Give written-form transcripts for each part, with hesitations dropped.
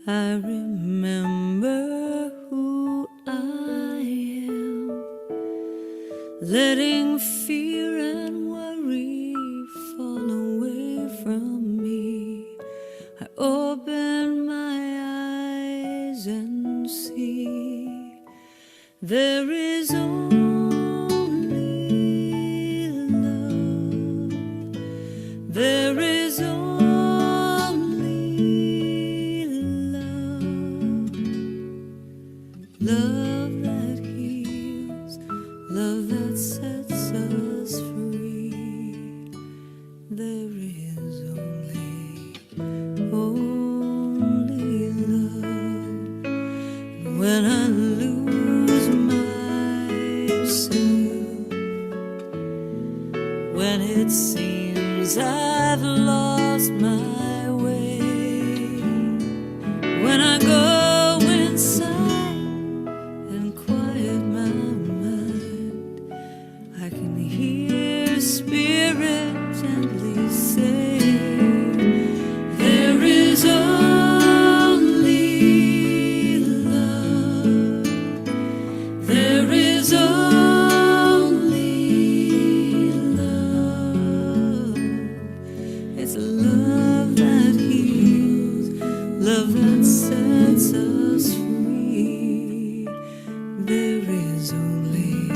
I remember who I am, letting fear and worry fall away from me. I open my eyes and see there is only love. There is only love. Love that heals, love that sets us free. There is only love. When I lose myself, when it seems I've lost my way, when I go inside and quiet my mind, I can hear Spirit gently say, there is only love. There is only love. It's love that heals, love that sets us free. There is only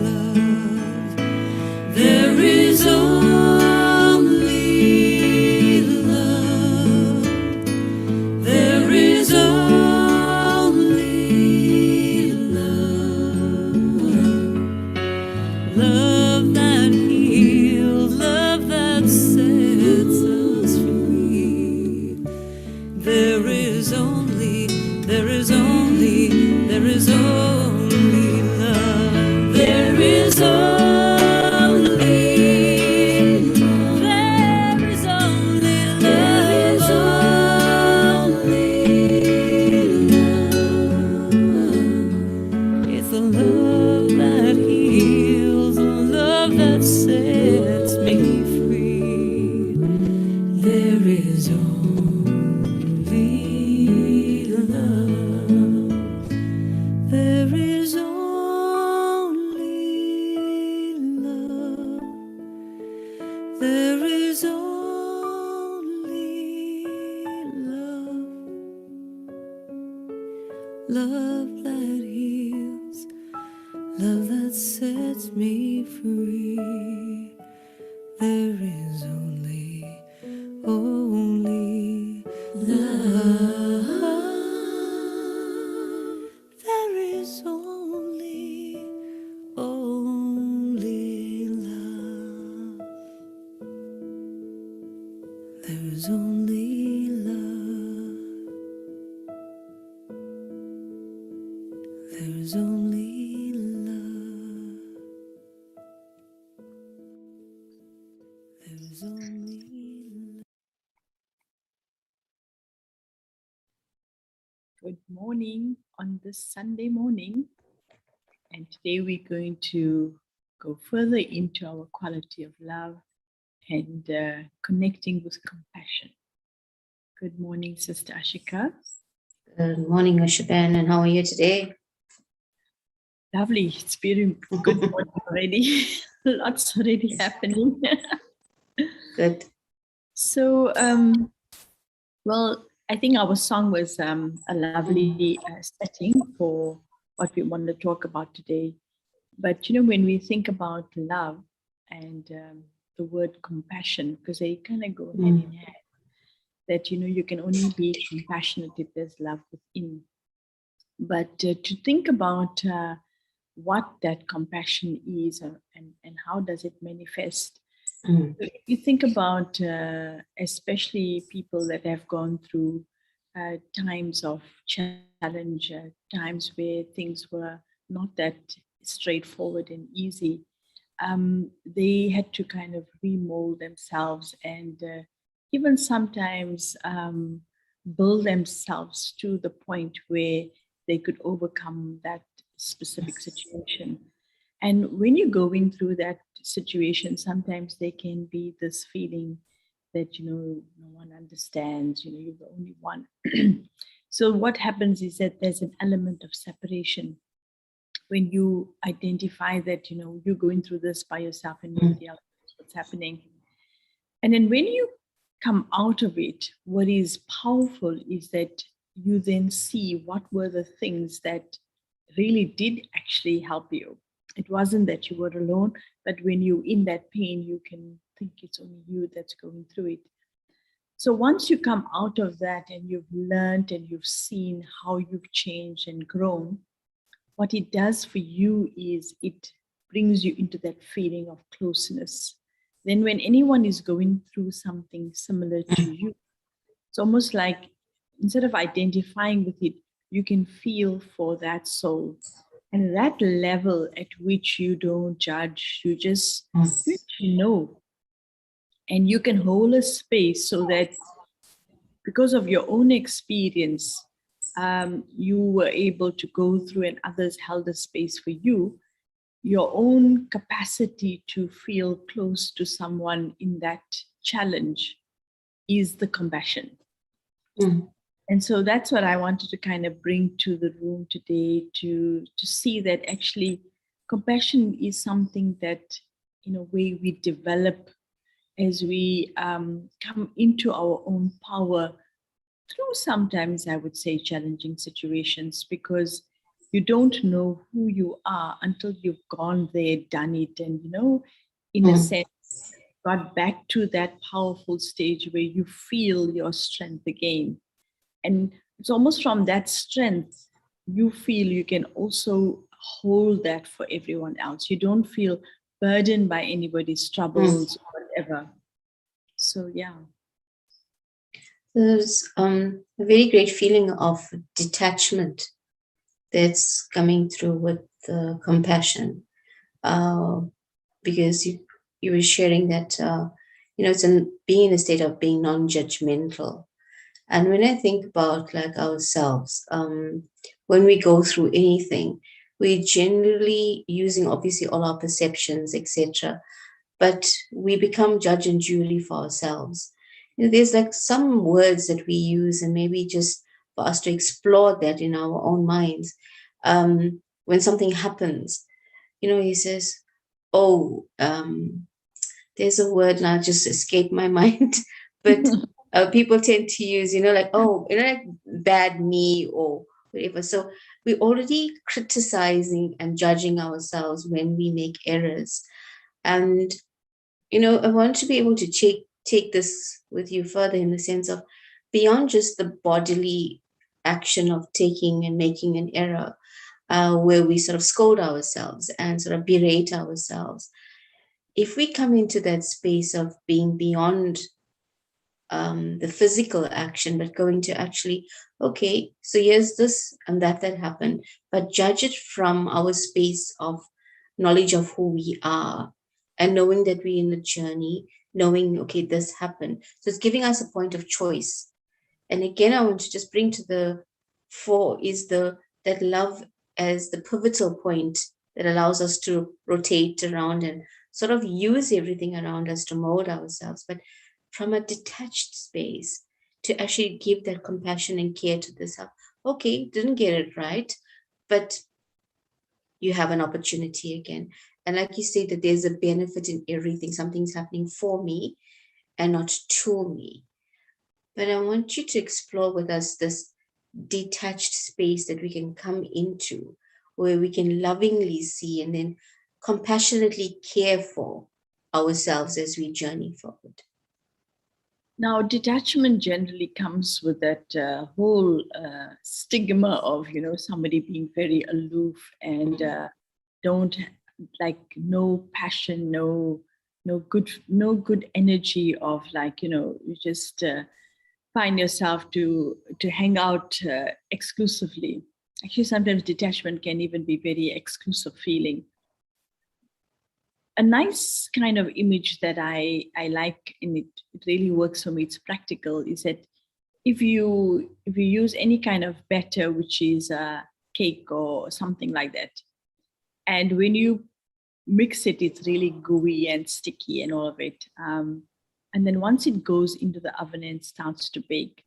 love. There is only love. There is only love. Love that heals, love that sets us free. There is only love. There is only love. There is only love. It's the love that heals, the love that sets me free. There is only love. There is only love. There is only love. Love that heals, love that sets me free. There is only love. There is only love. There is only love. There is only love. There is only love. Good morning on this Sunday morning, and today we're going to go further into our quality of love and connecting with compassion. Good morning, Sister Ashika. Good morning, Ashban, and how are you today? Lovely. It's been a good morning already. Lots already happening. Good. So, well, I think our song was a lovely setting for what we want to talk about today. But, you know, when we think about love and the word compassion, because they kind of go hand in hand, that, you know, you can only be compassionate if there's love within. But to think about what that compassion is and how does it manifest. If you think about especially people that have gone through times of challenge, times where things were not that straightforward and easy, they had to kind of remold themselves and even sometimes build themselves to the point where they could overcome that specific situation. And when you're going through that situation, sometimes there can be this feeling that, you know, no one understands, you're the only one. So what happens is that there's an element of separation when you identify that, you're going through this by yourself and nobody else knows what's happening. And then when you come out of it, what is powerful is that you then see what were the things that really did actually help you. It wasn't that you were alone, but when you're in that pain, you can think it's only you that's going through it. So once you come out of that and you've learned and you've seen how you've changed and grown, what it does for you is it brings you into that feeling of closeness. Then when anyone is going through something similar to you, it's almost like instead of identifying with it, you can feel for that soul. And that level at which you don't judge, you just know. And you can hold a space so that because of your own experience, you were able to go through and others held a space for you. Your own capacity to feel close to someone in that challenge is the compassion. And so that's what I wanted to kind of bring to the room today, to see that actually compassion is something that in a way we develop as we come into our own power through sometimes, I would say, challenging situations, because you don't know who you are until you've gone there, done it, and, in a sense, got back to that powerful stage where you feel your strength again. And it's almost from that strength, you feel you can also hold that for everyone else. You don't feel burdened by anybody's troubles or whatever. So, yeah. There's a very great feeling of detachment that's coming through with compassion, because you were sharing that, it's being in a state of being non-judgmental. And when I think about like ourselves, when we go through anything, we're generally using obviously all our perceptions, etc. But we become judge and jury for ourselves. There's like some words that we use, and maybe just for us to explore that in our own minds. When something happens, he says, "Oh, there's a word now just escaped my mind," but people tend to use, like, "Oh, like bad me," or whatever. So we're already criticizing and judging ourselves when we make errors. And, I want to be able to take this with you further in the sense of beyond just the bodily action of taking and making an error, where we sort of scold ourselves and sort of berate ourselves. If we come into that space of being beyond the physical action, but going to actually, okay, so here's this and that happened, but judge it from our space of knowledge of who we are and knowing that we're in the journey, knowing, okay, this happened. So it's giving us a point of choice. And again, I want to just bring to the fore is that love as the pivotal point that allows us to rotate around and sort of use everything around us to mold ourselves, but from a detached space to actually give that compassion and care to this. Okay, didn't get it right, but you have an opportunity again. And like you say, that there's a benefit in everything. Something's happening for me and not to me. But I want you to explore with us this detached space that we can come into, where we can lovingly see and then compassionately care for ourselves as we journey forward. Now, detachment generally comes with that whole stigma of, somebody being very aloof and don't like no passion, no good energy of like, you just find yourself to hang out exclusively. Actually, sometimes detachment can even be very exclusive feeling. A nice kind of image that I like, and it really works for me, it's practical, is that if you use any kind of batter, which is a cake or something like that, and when you mix it, it's really gooey and sticky and all of it. And then once it goes into the oven and starts to bake,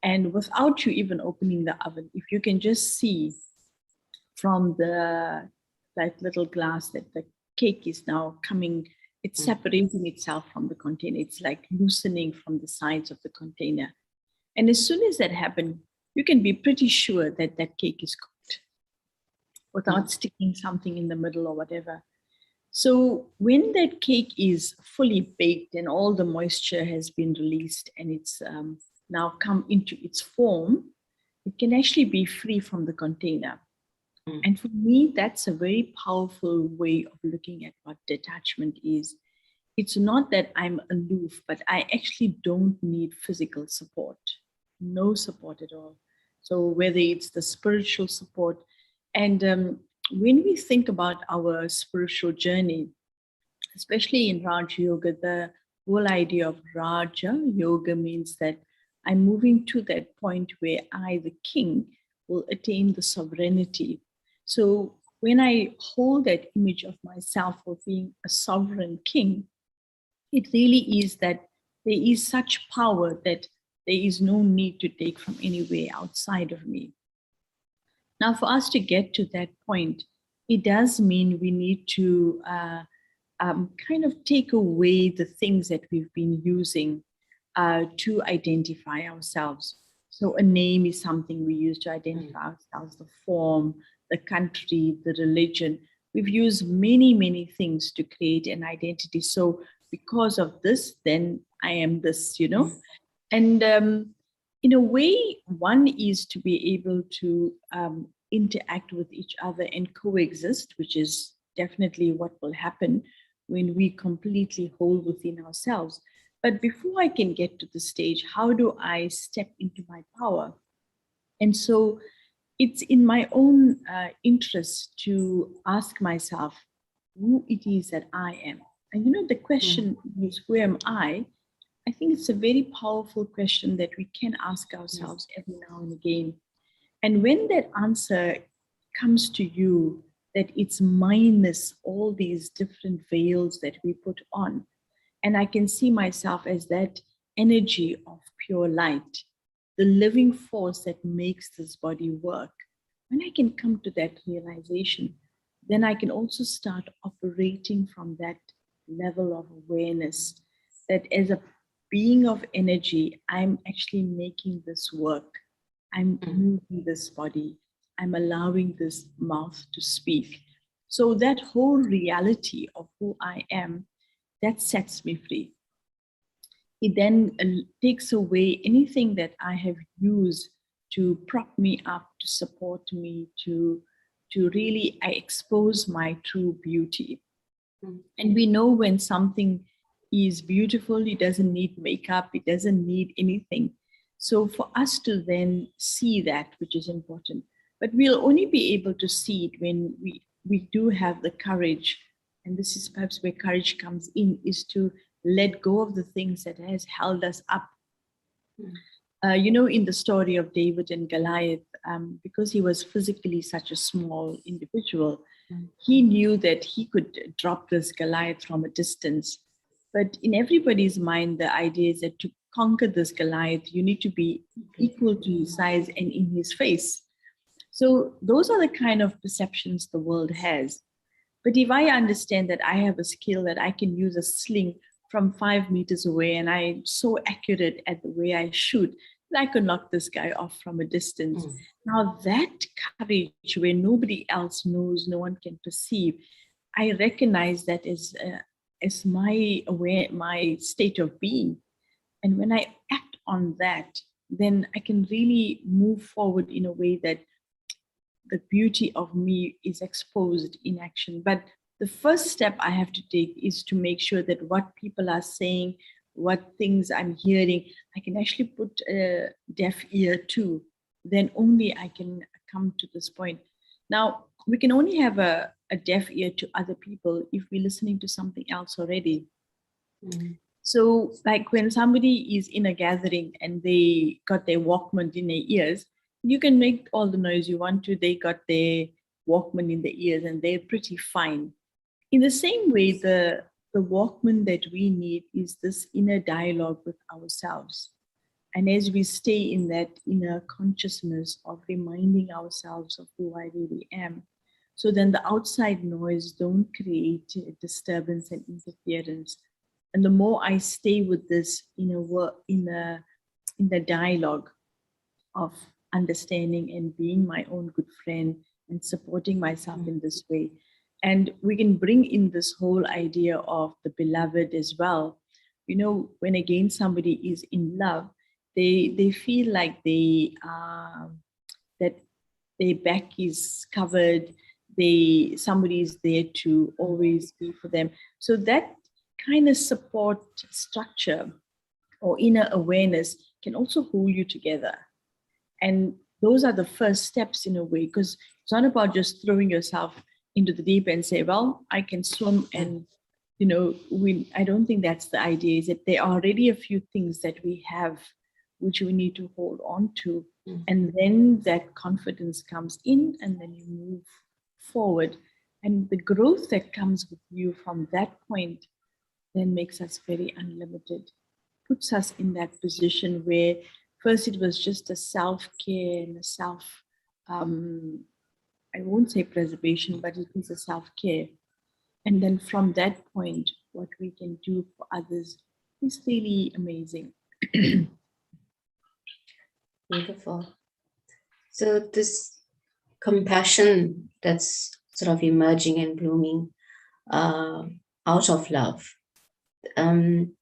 and without you even opening the oven, if you can just see from the that little glass that the cake is now coming, it's separating itself from the container. It's like loosening from the sides of the container. And as soon as that happens, you can be pretty sure that that cake is cooked without sticking something in the middle or whatever. So when that cake is fully baked and all the moisture has been released and it's now come into its form, it can actually be free from the container. And for me, that's a very powerful way of looking at what detachment is. It's not that I'm aloof, but I actually don't need physical support, no support at all. So whether it's the spiritual support, and when we think about our spiritual journey, especially in Raja Yoga, the whole idea of Raja Yoga means that I'm moving to that point where I, the king, will attain the sovereignty. So when I hold that image of myself of being a sovereign king, it really is that there is such power that there is no need to take from anywhere outside of me. Now, for us to get to that point, it does mean we need to kind of take away the things that we've been using to identify ourselves. So a name is something we use to identify ourselves, the form, the country, the religion. We've used many, many things to create an identity. So because of this, then I am this, you know. And in a way, one is to be able to interact with each other and coexist, which is definitely what will happen when we completely hold within ourselves. But before I can get to the stage, how do I step into my power? And so it's in my own interest to ask myself who it is that I am. And you know, the question is, who am I? I think it's a very powerful question that we can ask ourselves every now and again. And when that answer comes to you, that it's minus all these different veils that we put on, and I can see myself as that energy of pure light, the living force that makes this body work. When I can come to that realization, then I can also start operating from that level of awareness that as a being of energy, I'm actually making this work. I'm moving this body. I'm allowing this mouth to speak. So that whole reality of who I am, that sets me free. It then takes away anything that I have used to prop me up, to support me, to really expose my true beauty. And we know when something is beautiful, it doesn't need makeup, it doesn't need anything. So for us to then see that, which is important, but we'll only be able to see it when we do have the courage, and this is perhaps where courage comes in, is to let go of the things that has held us up. You know, in the story of David and Goliath, because he was physically such a small individual, he knew that he could drop this Goliath from a distance. But in everybody's mind, the idea is that to conquer this Goliath, you need to be equal to his size and in his face. So those are the kind of perceptions the world has. But if I understand that I have a skill that I can use a sling from 5 meters away and I'm so accurate at the way I shoot, that I could knock this guy off from a distance. Now that courage where nobody else knows, no one can perceive, I recognize that as my state of being. And when I act on that, then I can really move forward in a way that the beauty of me is exposed in action. But the first step I have to take is to make sure that what people are saying, what things I'm hearing, I can actually put a deaf ear to. Then only I can come to this point. Now, we can only have a deaf ear to other people if we're listening to something else already. So like when somebody is in a gathering and they got their Walkman in their ears, you can make all the noise you want to. They got their Walkman in their ears and they're pretty fine. In the same way, the the Walkman that we need is this inner dialogue with ourselves. And as we stay in that inner consciousness of reminding ourselves of who I really am, so then the outside noise don't create disturbance and interference. And the more I stay with this in the dialogue of understanding and being my own good friend and supporting myself in this way. And we can bring in this whole idea of the beloved as well. You know, when again somebody is in love, they feel like that their back is covered. Somebody is there to always be for them. So that kind of support structure or inner awareness can also hold you together. And those are the first steps in a way, because it's not about just throwing yourself into the deep and say, well, I can swim. And, I don't think that's the idea, is that there are already a few things that we have which we need to hold on to. And then that confidence comes in, and then you move forward. And the growth that comes with you from that point then makes us very unlimited, puts us in that position where first it was just a self-care and a I won't say preservation, but it was a self-care. And then from that point, what we can do for others is really amazing. Beautiful. So this compassion that's sort of emerging and blooming out of love. And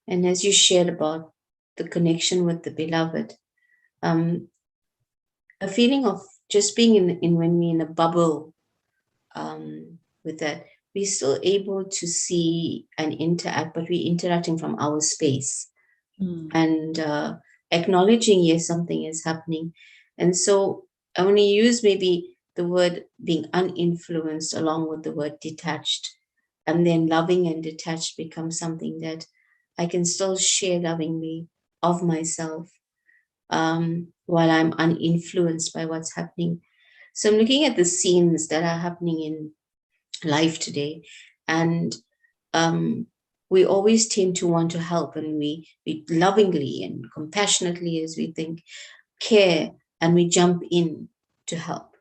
as you shared about the connection with the beloved, a feeling of just being in when we're in a bubble with that, we're still able to see and interact, but we're interacting from our space and acknowledging, yes, something is happening. And so I want to use maybe the word being uninfluenced along with the word detached, and then loving and detached become something that I can still share lovingly of myself while I'm uninfluenced by what's happening. So I'm looking at the scenes that are happening in life today, and we always tend to want to help, and we lovingly and compassionately, as we think, care, and we jump in to help.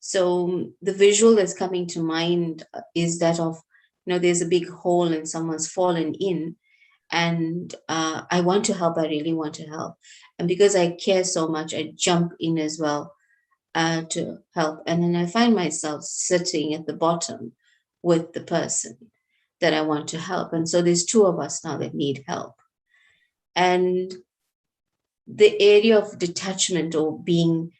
So the visual that's coming to mind is that of, there's a big hole and someone's fallen in, and I want to help. I really want to help. And because I care so much, I jump in as well to help. And then I find myself sitting at the bottom with the person that I want to help. And so there's two of us now that need help. And the area of detachment, or being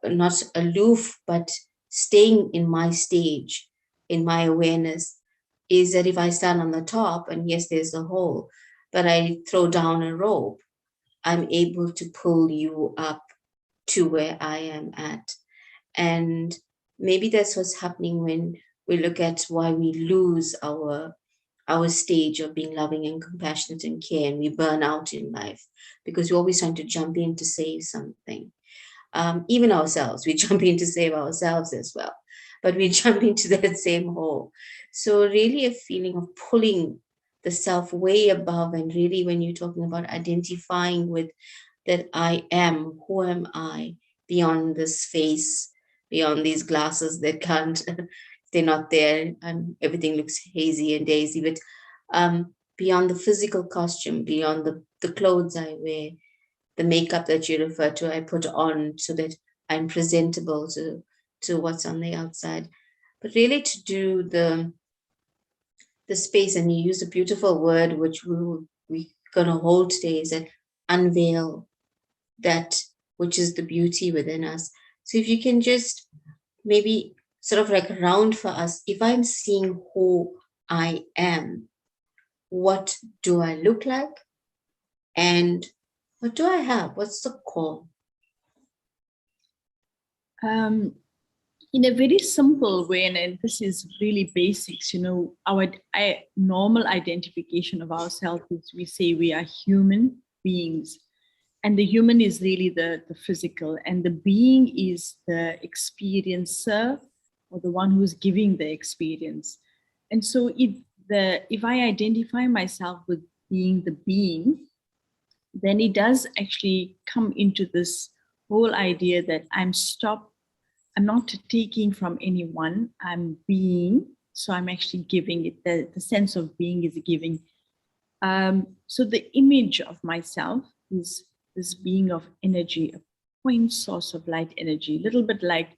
not aloof, but staying in my stage, in my awareness, is that if I stand on the top, and yes, there's a hole, but I throw down a rope, I'm able to pull you up to where I am at. And maybe that's what's happening when we look at why we lose our stage of being loving and compassionate and care, and we burn out in life, because we're always trying to jump in to save something. Even ourselves, we jump in to save ourselves as well, but we jump into that same hole. So really a feeling of pulling the self way above, and really when you're talking about identifying with that I am, who am I, beyond this face, beyond these glasses that can't, they're not there, and everything looks hazy and daisy, but beyond the physical costume, beyond the clothes I wear, the makeup that you refer to, I put on so that I'm presentable to what's on the outside. But really to do the space, and you use a beautiful word which we're going to hold today, is that unveil that which is the beauty within us. So if you can just maybe sort of like round for us, if I'm seeing who I am, what do I look like? And what do I have? What's the core? In a very simple way, and this is really basics, our normal identification of ourselves is we say we are human beings. And the human is really the physical, and the being is the experiencer, or the one who's giving the experience. And so if I identify myself with being the being, then it does actually come into this whole idea that I'm not taking from anyone, I'm being. So I'm actually giving it, the sense of being is giving. So the image of myself is this being of energy, a point source of light energy, a little bit like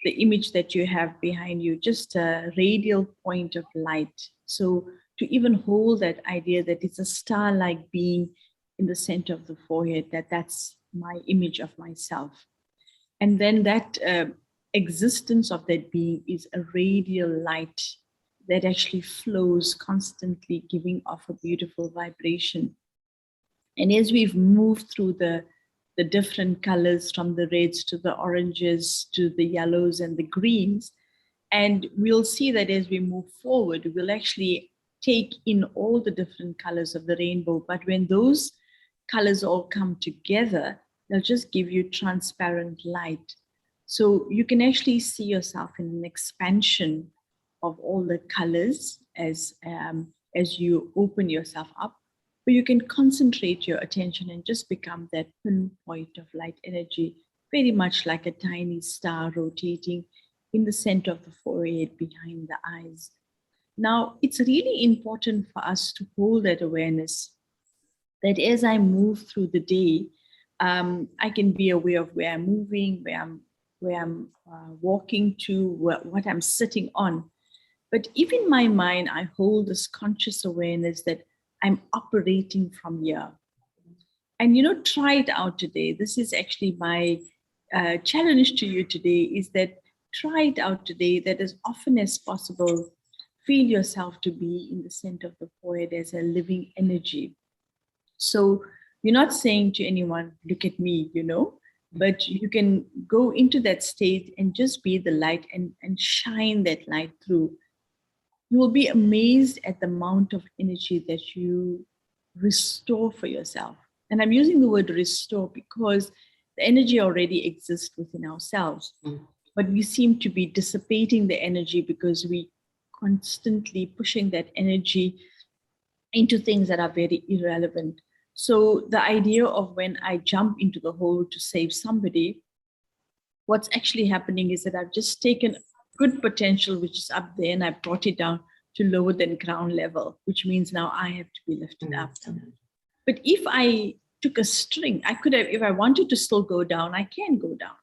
the image that you have behind you, just a radial point of light. So to even hold that idea that it's a star-like being in the center of the forehead, that's my image of myself. And then that existence of that being is a radial light that actually flows constantly, giving off a beautiful vibration. And as we've moved through the different colors, from the reds to the oranges to the yellows and the greens, and we'll see that as we move forward, we'll actually take in all the different colors of the rainbow. But when those colors all come together, they'll just give you transparent light. So you can actually see yourself in an expansion of all the colors as you open yourself up. But you can concentrate your attention and just become that pinpoint of light energy, very much like a tiny star rotating in the center of the forehead behind the eyes. Now, it's really important for us to hold that awareness that as I move through the day, I can be aware of where I'm moving, where I'm walking to, what I'm sitting on. But if in my mind, I hold this conscious awareness that I'm operating from here. And, try it out today. This is actually my challenge to you today, is that try it out today, that as often as possible, feel yourself to be in the center of the forehead as a living energy. So you're not saying to anyone, look at me, but you can go into that state and just be the light and shine that light through. You will be amazed at the amount of energy that you restore for yourself. And I'm using the word restore because the energy already exists within ourselves. But we seem to be dissipating the energy because we constantly pushing that energy into things that are very irrelevant. So the idea of when I jump into the hole to save somebody, what's actually happening is that I've just taken good potential, which is up there, and I brought it down to lower than ground level, which means now I have to be lifted up. But if I took a string, I could have, if I wanted to still go down, I can go down.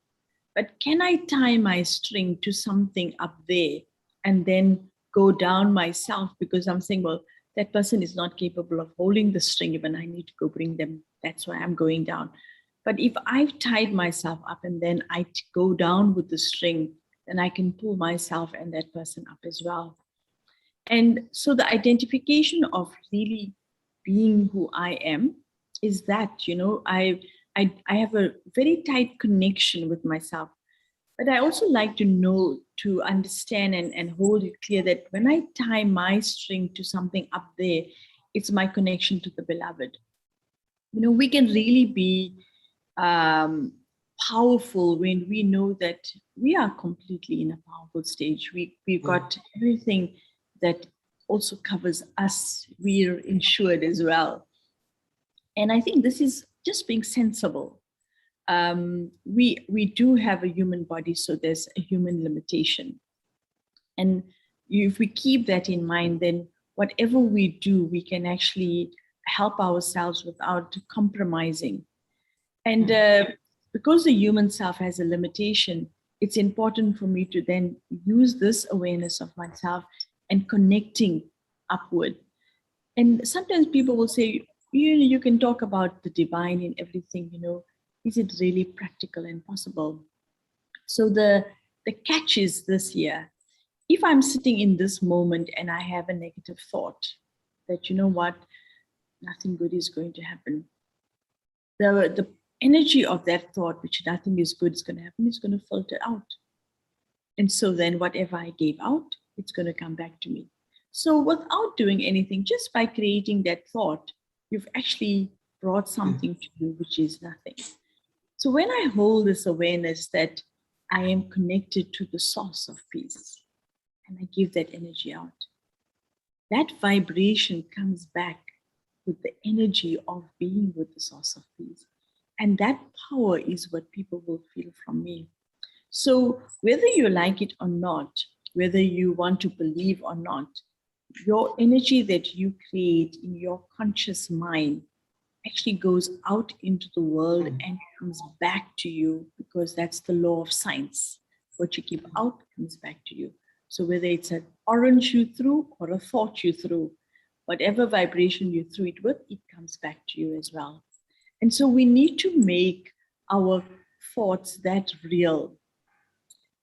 But can I tie my string to something up there and then go down myself? Because I'm saying, well, that person is not capable of holding the string, even I need to go bring them. That's why I'm going down. But if I've tied myself up and then I go down with the string, then I can pull myself and that person up as well. And so the identification of really being who I am is that, I have a very tight connection with myself. But I also like to know, to understand and hold it clear that when I tie my string to something up there, it's my connection to the beloved. We can really be powerful when we know that we are completely in a powerful stage. We've got everything that also covers us. We're insured as well. And I think this is just being sensible. We do have a human body, so there's a human limitation. And if we keep that in mind, then whatever we do, we can actually help ourselves without compromising. And because the human self has a limitation, it's important for me to then use this awareness of myself and connecting upward. And sometimes people will say, you can talk about the divine and everything, is it really practical and possible? So the catch is this here. If I'm sitting in this moment and I have a negative thought that, nothing good is going to happen, the energy of that thought, which nothing is good is going to happen, is going to filter out. And so then whatever I gave out, it's going to come back to me. So without doing anything, just by creating that thought, you've actually brought something to you, which is nothing. So when I hold this awareness that I am connected to the source of peace, and I give that energy out, that vibration comes back with the energy of being with the source of peace. And that power is what people will feel from me. So, whether you like it or not, whether you want to believe or not, your energy that you create in your conscious mind actually goes out into the world and comes back to you, because that's the law of science. What you keep out comes back to you. So whether it's an orange you threw or a thought you threw, whatever vibration you threw it with, it comes back to you as well. And so we need to make our thoughts that real.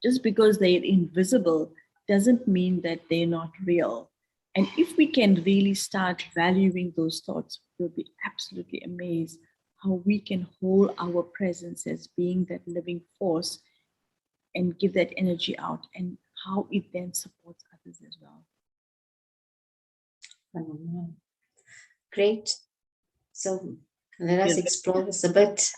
Just because they're invisible doesn't mean that they're not real. And if we can really start valuing those thoughts, we'll be absolutely amazed how we can hold our presence as being that living force and give that energy out, and how it then supports others as well. Great. So let us explore this a bit.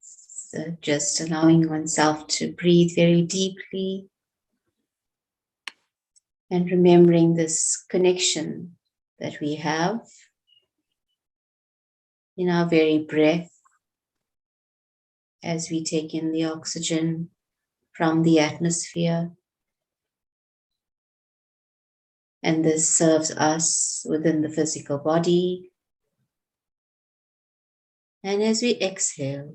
So just allowing oneself to breathe very deeply and remembering this connection that we have in our very breath as we take in the oxygen from the atmosphere. And this serves us within the physical body. And as we exhale,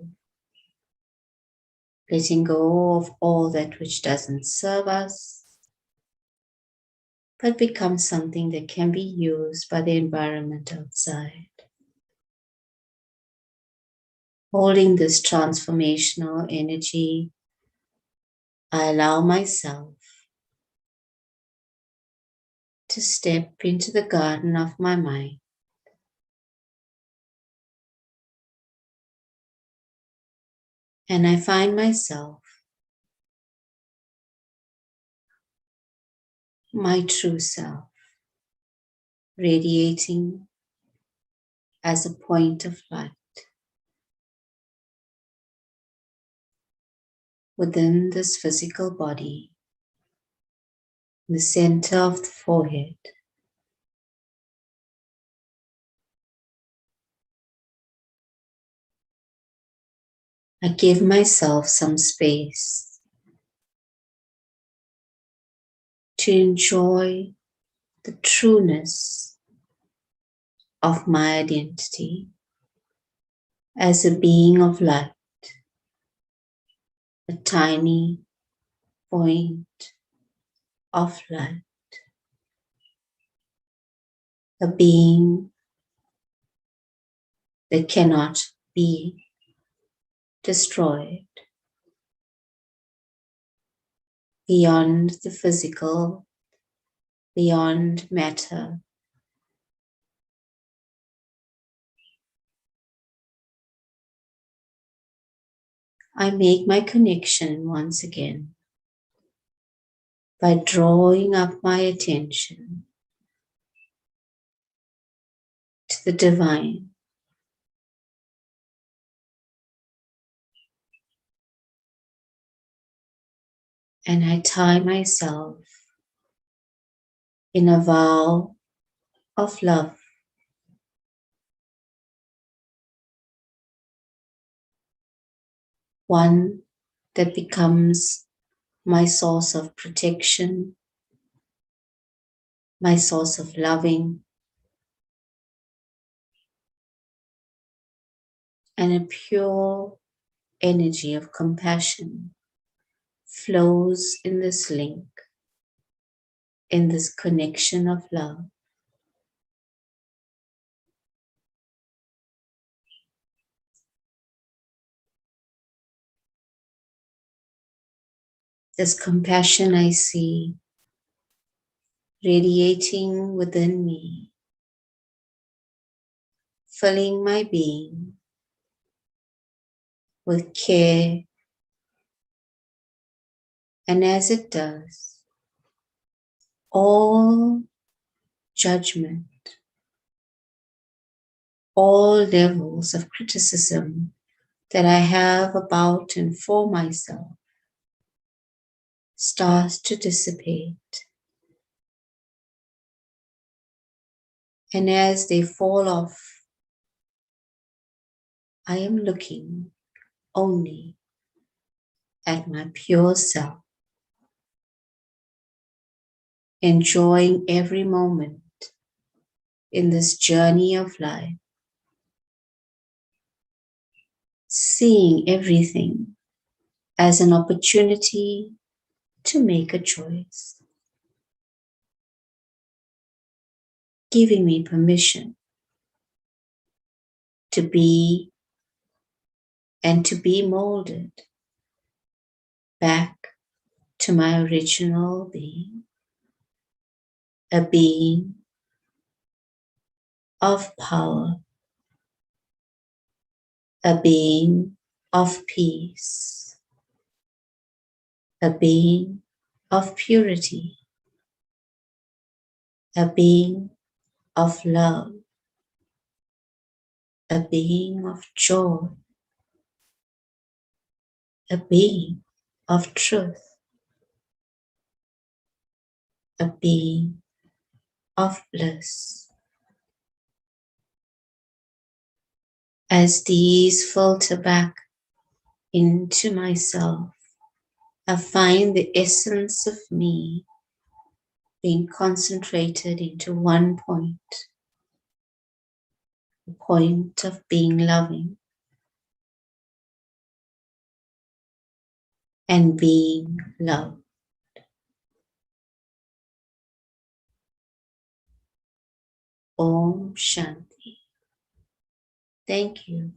letting go of all that which doesn't serve us, but becomes something that can be used by the environment outside. Holding this transformational energy, I allow myself to step into the garden of my mind. And I find myself, my true self, radiating as a point of light within this physical body, in the center of the forehead. I give myself some space to enjoy the trueness of my identity as a being of light, a tiny point of light, a being that cannot be destroyed beyond the physical, beyond matter. I make my connection once again by drawing up my attention to the divine. And I tie myself in a vow of love. One that becomes my source of protection, my source of loving, and a pure energy of compassion flows in this link, in this connection of love. This compassion I see radiating within me, filling my being with care, and as it does, all judgment, all levels of criticism that I have about and for myself starts to dissipate. And as they fall off, I am looking only at my pure self, enjoying every moment in this journey of life, seeing everything as an opportunity to make a choice, giving me permission to be and to be molded back to my original being, a being of power, a being of peace, a being of purity, a being of love, a being of joy, a being of truth, a being of bliss. As these filter back into myself, I find the essence of me being concentrated into one point, the point of being loving and being loved. Om Shanti. Thank you.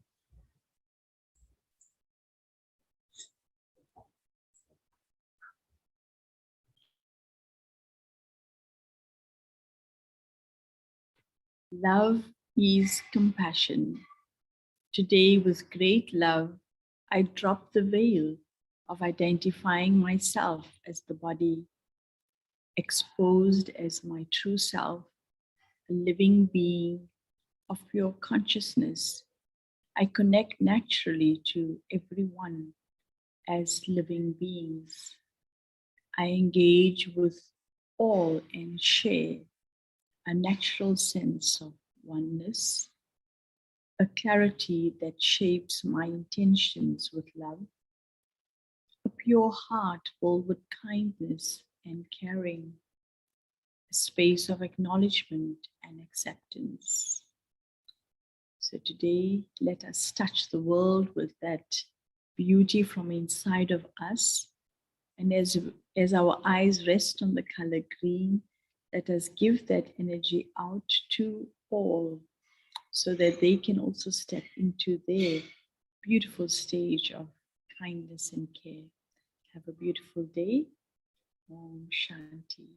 Love is compassion. Today, with great love, I drop the veil of identifying myself as the body, exposed as my true self, a living being of pure consciousness. I connect naturally to everyone as living beings. I engage with all and share a natural sense of oneness, a clarity that shapes my intentions with love, a pure heart filled with kindness and caring, a space of acknowledgement and acceptance. So today, let us touch the world with that beauty from inside of us. And as our eyes rest on the color green, let us give that energy out to all so that they can also step into their beautiful stage of kindness and care. Have a beautiful day. Om Shanti.